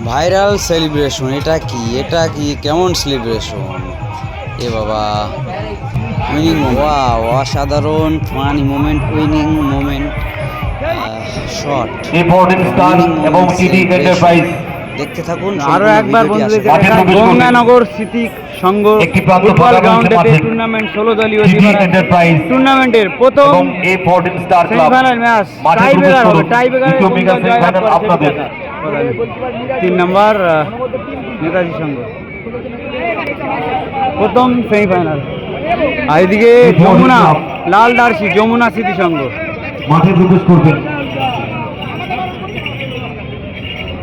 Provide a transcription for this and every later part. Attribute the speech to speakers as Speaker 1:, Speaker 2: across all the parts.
Speaker 1: Viral celebration, এটা কি কেমন সেলিব্রেশন? এ বাবা, উইনিং, ওয়াও, অসাধারণ funny moment, winning moment, shot,
Speaker 2: important star এবং টিডি এন্টারপ্রাইজ।
Speaker 1: দেখতে থাকুন
Speaker 3: আরো একবার বন্ধুদেরকে
Speaker 2: মাঠে
Speaker 3: দেখাই,
Speaker 2: প্রবেশ করবেন।
Speaker 3: গঙ্গানগর স্মৃতি সংঘ
Speaker 2: একটি প্রান্ত
Speaker 3: ফুটবল
Speaker 2: ফাঁকা রয়েছে
Speaker 3: গ্রাউন্ডে
Speaker 2: মাঠে।
Speaker 3: টুর্নামেন্ট 16 দলীয়
Speaker 2: টিডি এন্টারপ্রাইজ
Speaker 3: টুর্নামেন্টের প্রথম
Speaker 2: এবং important star club
Speaker 3: semifinal match
Speaker 2: মাঠে
Speaker 3: টাই
Speaker 2: প্রবেশ
Speaker 3: ব্রেকার হবে।
Speaker 2: করুন।
Speaker 3: টাই ব্রেকারে
Speaker 2: দ্বিতীয় মেগা সেমিফাইনাল আপনাদের।
Speaker 3: 3 নম্বর নেতাজি সংঘ প্রথম সেমিফাইনাল। আর এদিকে যমুনা লাল দার্সি যমুনা স্মৃতি সংঘ
Speaker 2: মাঠে প্রবেশ করবেন।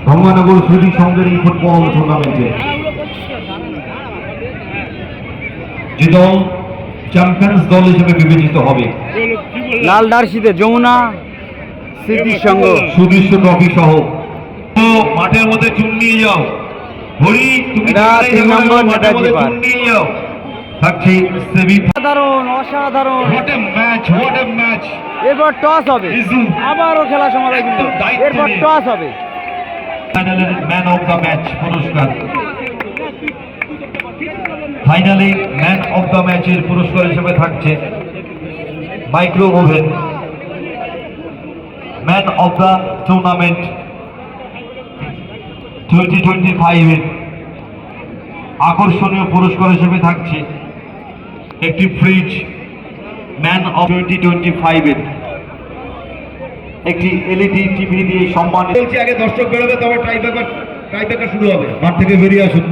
Speaker 2: গঙ্গানগর স্মৃতি সংঘের এই ফুটবল টুর্নামেন্টে যে দল চ্যাম্পিয়ন্স দল হিসেবে বিবেচিত হবে,
Speaker 3: লাল দার্সিতে যমুনা স্মৃতি সংঘ
Speaker 2: সুদৃশ্য ট্রফি সহ। তো মাঠের মধ্যে চুন নিয়ে যাও। হরি, তুমি
Speaker 3: এটা 3 নম্বর নেতাজি
Speaker 2: চুন
Speaker 3: পার্ক।
Speaker 2: নিয়ে যাও। থাকছে সেমি।
Speaker 3: অসাধারণ
Speaker 2: what a match, what a match.
Speaker 3: এরপর টস হবে, আবারও খেলা সমাধান কিন্তু
Speaker 2: একদম দায়িত্ব
Speaker 3: এরপর
Speaker 2: নিয়ে।
Speaker 3: টস হবে।
Speaker 2: ফাইনালের ম্যান অফ দ্য ম্যাচ পুরস্কার। ফাইনালে ম্যান অফ দ্য ম্যাচের পুরস্কার হিসেবে থাকছে micro oven. Man of the tournament 2025 এর আকর্ষণীয় পুরস্কার হিসেবে থাকছে একটি ফ্রিজ। ম্যান অফ 2025 এর একটি এলইডি টিভি দিয়ে সম্মানিত। বলছি আগে দর্শক বেরোবে, তবে টাইব্রেকার শুরু হবে। মাঠ থেকে বেরিয়ে আসুন।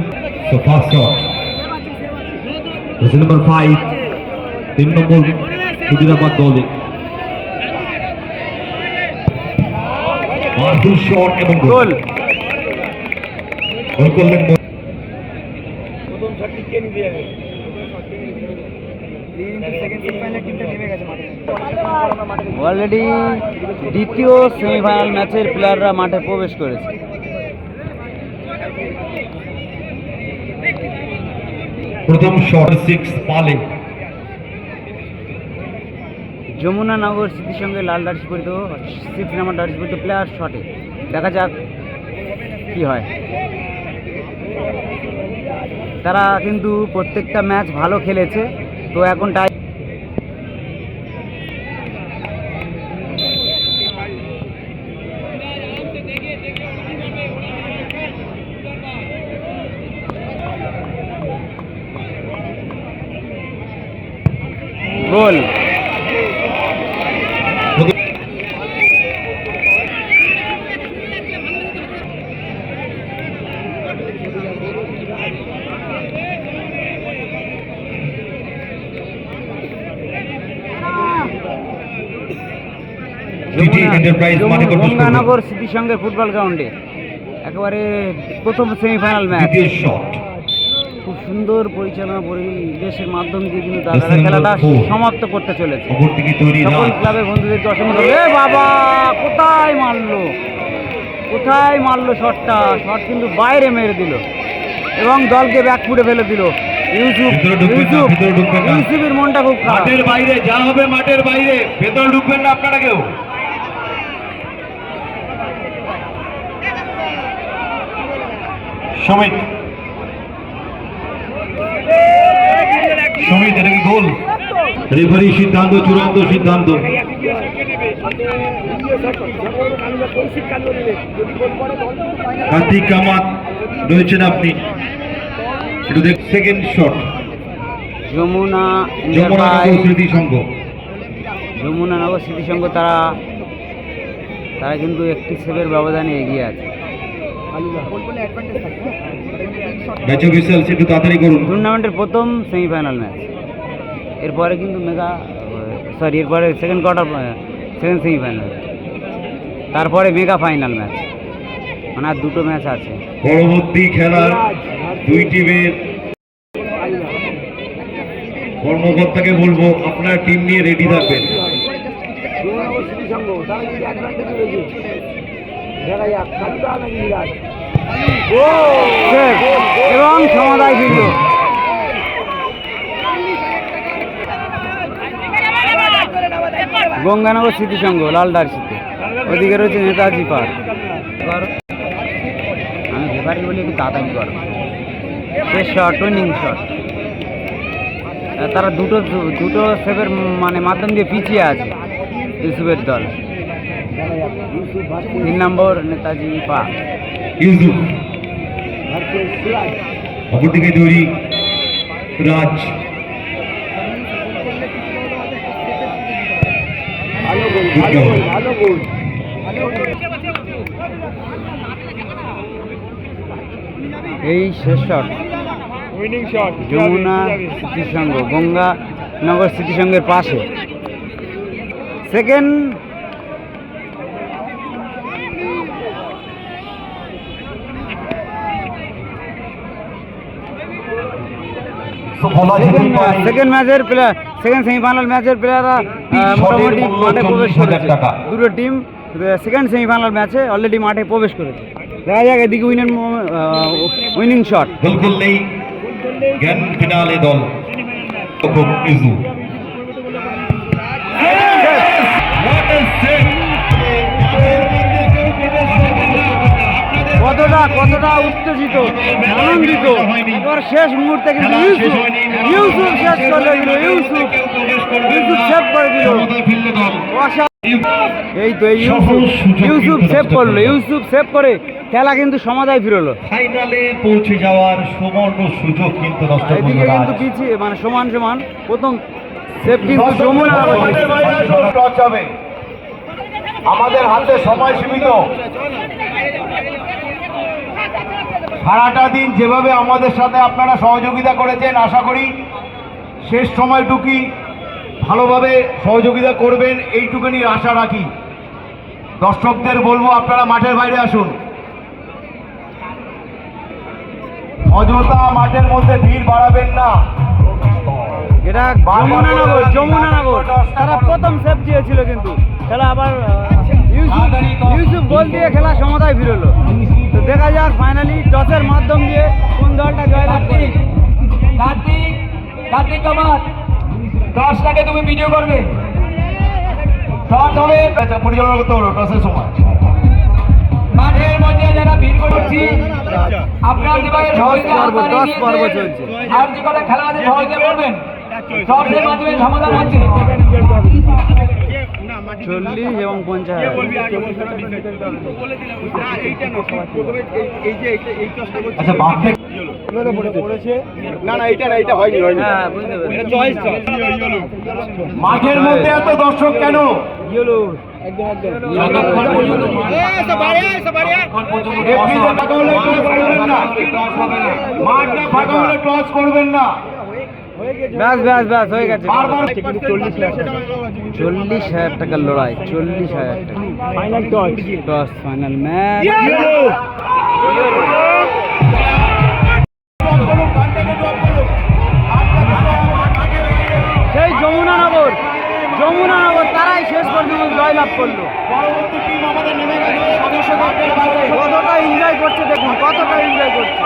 Speaker 2: সো ফার্স্ট শট, নাম্বার 5, 3 নম্বর সুদিরাবাদ দলে। মারধুর শট এবং
Speaker 3: গোল।
Speaker 2: গোল করলেন।
Speaker 3: অলরেডি দ্বিতীয় সেমিফাইনাল ম্যাচের প্লেয়াররা মাঠে প্রবেশ করেছে।
Speaker 2: প্রথম শট 6 পালে।
Speaker 3: যমুনা নগর স্মৃতির সঙ্গে লাল ডার্সি পরিত 6 নম্বর ডার্সি পরিত প্লেয়ার শটে। দেখা যাক কি হয়। তারা কিন্তু প্রত্যেকটা ম্যাচ ভালো খেলেছে, তো এখন টাই গোল। গঙ্গানগর স্মৃতি সংঘের ফুটবল গ্রাউন্ডে একেবারে প্রথম সেমিফাইনাল ম্যাচ। খুব সুন্দর পরিচালনা পরিবেশের মাধ্যমে দিয়ে কিন্তু তারা খেলাটা সমাপ্ত করতে চলেছে। সকল ক্লাবের বন্ধুদেরকে অসংখ্য ধন্যবাদ। বাবা, কোথায় মারলো শটটা? শট কিন্তু বাইরে মেরে দিল এবং দলকে ব্যাকফুটে ফেলে দিল। ইউসুফের মনটা খুব খারাপ।
Speaker 2: মাঠের বাইরে যা হবে, মাঠের বাইরে, ভেতরে ঢুকবেন না আপনারা কেউ। সমিত, এটা কি গোল? রেফারি সিদ্ধান্ত, চূড়ান্ত সিদ্ধান্ত। কার্তিক কামাত রয়েছেন আপনি, একটু দেখ। সেকেন্ড শট
Speaker 3: যমুনা
Speaker 2: নগর স্মৃতি সংঘ।
Speaker 3: যমুনা নগর স্মৃতি সংঘ তারা কিন্তু একটি সেভের ব্যবধানে এগিয়ে আছে।
Speaker 2: ম্যাচ অফিসিয়ালস একটু তাড়াতাড়ি করুন।
Speaker 3: টুর্নামেন্টের প্রথম সেমিফাইনাল ম্যাচ। এরপরে কিন্তু এরপরে সেকেন্ড সেমিফাইনাল, তারপরে মেগা ফাইনাল ম্যাচ, মানে আর দুটো ম্যাচ আছে।
Speaker 2: পরবর্তী খেলার দুই টিমের কর্মকর্তাকে বলবো আপনার টিম নিয়ে রেডি থাকবেন।
Speaker 3: এবং সমতায় ফিরল। গঙ্গানগর স্মৃতি সংঘ লাল ডার্সিতে, ওদিকে রয়েছে নেতাজি পার্ক। আমি রেফারি বলে কি দাদাগি করে শেষ শট উইনিং শট। তারা দুটো সেভের মানে মাধ্যম দিয়ে পিছিয়ে আছে ইউসুফের দল। 3 নম্বর নেতাজি পার্ক।
Speaker 2: ইউসুফ অপরদিকে তৈরি রাজ,
Speaker 3: এই শেষ শট যমুনা স্মৃতিসংঘ গঙ্গানগর স্মৃতিসংঘের পাশে। সেকেন্ড ম্যাচের প্লেয়ার, সেকেন্ড সেমিফাইনাল ম্যাচের প্লেয়াররা মোটামুটি মাঠে প্রবেশ করেছে। দুটো টিম সেকেন্ড সেমিফাইনাল ম্যাচে অলরেডি মাঠে প্রবেশ করেছে। দেখা যাক এদিকে উইনিং শট।
Speaker 2: বিলকুল নেই গ্র্যান্ড ফিনালে দল ইউসুফ।
Speaker 3: কতটা উত্তেজিত আনন্দিত এবার শেষ মুহূর্তে কিন্তু ইউসুফ শেষ করে দিল। ইউসুফ সেভ করে দিল। এই তো ইউসুফ সেভ করলো। ইউসুফ সেভ করে খেলা কিন্তু সমাধায় ফিরলো।
Speaker 2: ফাইনালে পৌঁছে যাওয়ার সুবর্ণ সুযোগ কিন্তু নষ্ট করলো।
Speaker 3: এদিকে কিন্তু পিছিয়ে মানে সমান প্রথম সেভ কিন্তু যমুনা।
Speaker 2: আমাদের হাতে সময় সীমিত। সারাটা দিন যেভাবে আমাদের সাথে আপনারা সহযোগিতা করেছেন, আশা করি শেষ সময়টুকুই ভালোভাবে সহযোগিতা করবেন, এইটুকুনি আশা রাখি। দর্শকদের বলবো আপনারা মাঠের বাইরে আসুন, অযথা মাঠের মধ্যে ভিড় বাড়াবেন না।
Speaker 3: এটা যমুনানগর তারা প্রথম সেভ দিয়েছিল কিন্তু খেলা আবার ইউসুফ গোল দিয়ে খেলা সমতায় ফিরলো। তো দেখা যাক ফাইনালি টসের মাধ্যম দিয়ে কোন দলটা জয়লাভ করে।
Speaker 4: কার্তিক কামার টসটাকে তুমি ভিডিও করবে, টস হবে
Speaker 2: পরিচালনা করতে হলো টসের সময়।
Speaker 4: মাঠের মধ্যে যারা ভিড় করছি আপনার দিকে
Speaker 3: টস পর্ব চলছে।
Speaker 4: আর যে কটা খেলা আছে সহজে করবেন, টসের মাধ্যমে সমাধান হচ্ছে।
Speaker 3: 40 এবং 50।
Speaker 2: আচ্ছা মাঠের মধ্যে এত দর্শক কেন? মাঠটা ফাঁকা হলে টস করবেন না।
Speaker 3: ব্যাস হয়ে গেছে। 40,000 টাকার লড়াই, 40,000 টাকা টস ফাইনাল ম্যাচ। সেই যমুনানগর তারাই শেষ পর্যন্ত জয়লাভ করলো। কতটা এনজয় করছে দেখুন, কতটা এনজয় করছে।